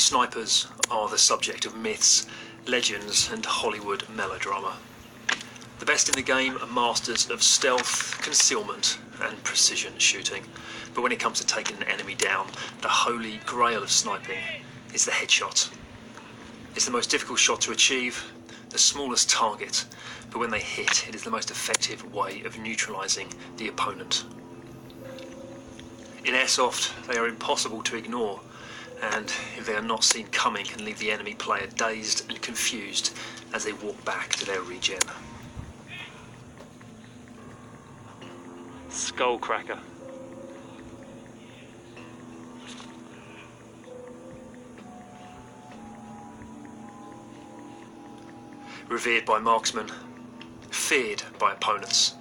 Snipers are the subject of myths, legends and Hollywood melodrama. The best in the game are masters of stealth, concealment and precision shooting. But when it comes to taking an enemy down, the holy grail of sniping is the headshot. It's the most difficult shot to achieve, the smallest target, but when they hit, it is the most effective way of neutralising the opponent. In Airsoft, they are impossible to ignore, and if they are not seen coming, can leave the enemy player dazed and confused as they walk back to their regen. Skullcracker. Revered by marksmen, feared by opponents.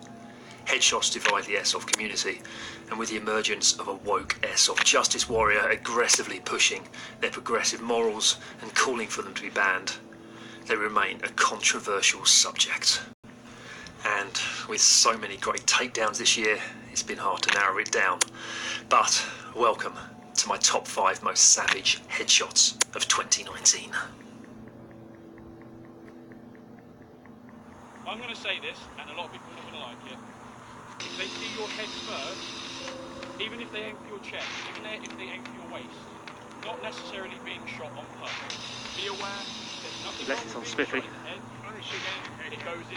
Headshots divide the Airsoft community, and with the emergence of a woke Airsoft justice warrior aggressively pushing their progressive morals and calling for them to be banned, they remain a controversial subject. And with so many great takedowns this year, it's been hard to narrow it down. But welcome to my top 5 most savage headshots of 2019. I'm going to say this, and a lot of people are not going to like it. If they see your head first, even if they aim for your chest, even if they aim for your waist, not necessarily being shot on purpose. Be aware there's nothing Unless it's on Spiffy. You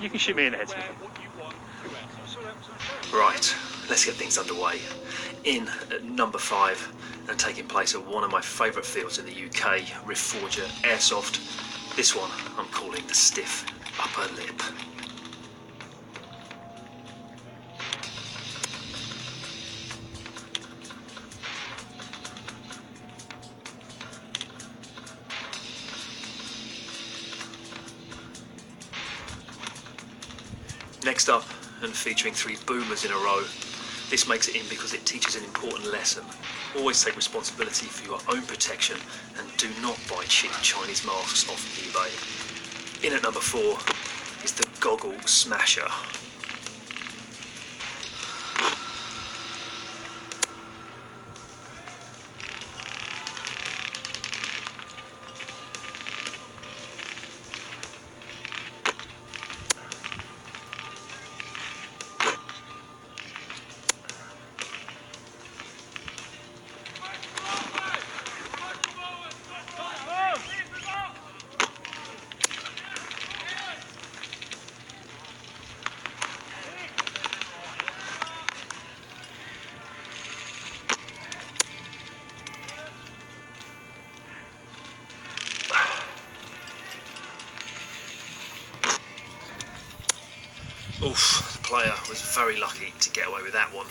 You can shoot me in the head, Spiffy. what you want to Right, let's get things underway. In at number 5, and taking place at one of my favourite fields in the UK, Rift Forger Airsoft. This one I'm calling the stiff upper lip. Next up, and featuring 3 boomers in a row, this makes it in because it teaches an important lesson. Always take responsibility for your own protection and do not buy cheap Chinese masks off eBay. In at number 4 is the Goggle Smasher. Oof, the player was very lucky to get away with that one.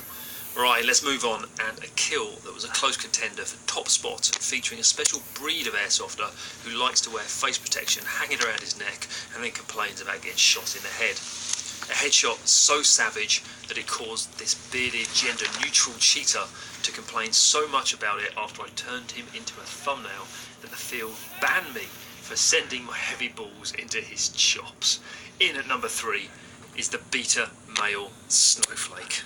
Right, let's move on, and a kill that was a close contender for top spot, featuring a special breed of airsofter who likes to wear face protection hanging around his neck and then complains about getting shot in the head. A headshot so savage that it caused this bearded gender-neutral cheater to complain so much about it after I turned him into a thumbnail that the field banned me for sending my heavy balls into his chops. In at number 3 is the beta male snowflake.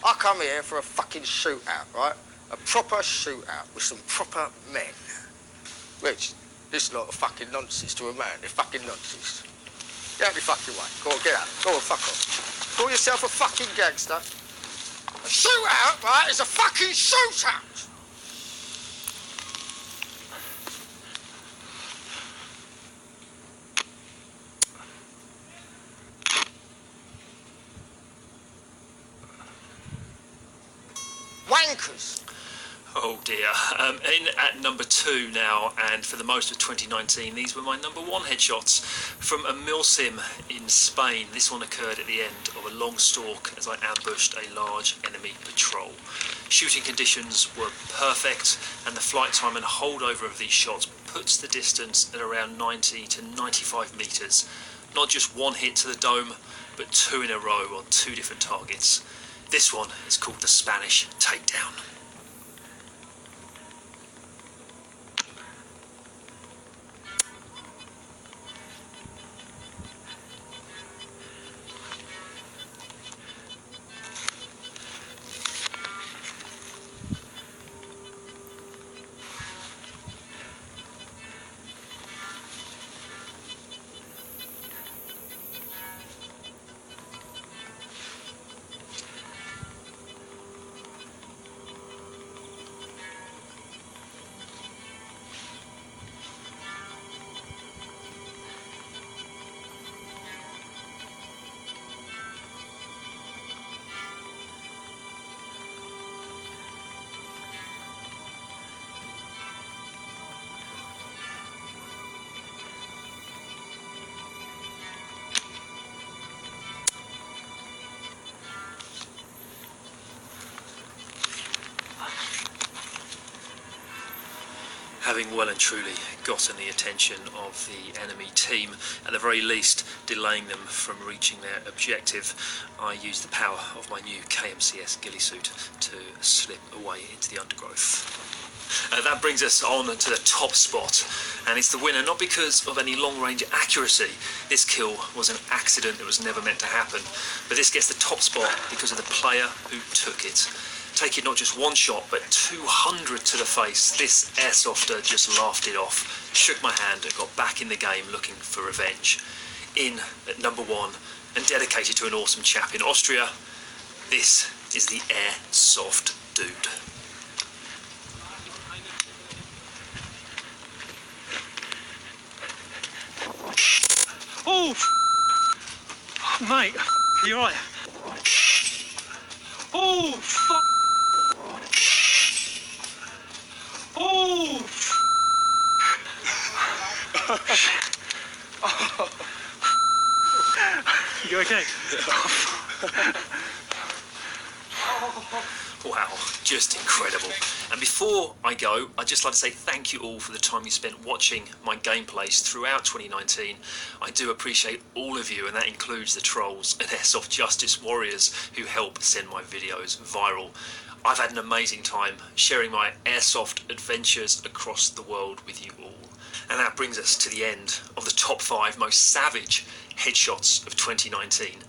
I come here for a fucking shootout, right? A proper shootout with some proper men. Rich, this lot of fucking nonsense to a man. They're fucking nonsense. Get out the fucking way. Go on, get out. Go on, fuck off. Call yourself a fucking gangster. A shootout, right, is a fucking shootout! Wankers. Oh dear. In at number 2 now, and for the most of 2019, these were my number 1 headshots from a milsim in Spain. This one occurred at the end of a long stalk as I ambushed a large enemy patrol. Shooting conditions were perfect, and the flight time and holdover of these shots puts the distance at around 90 to 95 metres. Not just one hit to the dome, but 2 in a row on 2 different targets. This one is called the Spanish Takedown. Having well and truly gotten the attention of the enemy team, at the very least delaying them from reaching their objective, I used the power of my new KMCS ghillie suit to slip away into the undergrowth. That brings us on to the top spot, and it's the winner not because of any long-range accuracy. This kill was an accident that was never meant to happen, but this gets the top spot because of the player who took it. Taking not just one shot, but 200 to the face, this airsofter just laughed it off, shook my hand and got back in the game looking for revenge. In at number 1, and dedicated to an awesome chap in Austria, this is the Airsoft dude. Oh, mate, you right? Oh, fuck. Oh. You okay? Wow, just incredible. And before I go, I'd just like to say thank you all for the time you spent watching my gameplays throughout 2019. I do appreciate all of you, and that includes the trolls and Airsoft Justice Warriors who help send my videos viral. I've had an amazing time sharing my Airsoft adventures across the world with you all. And that brings us to the end of the top 5 most savage headshots of 2019.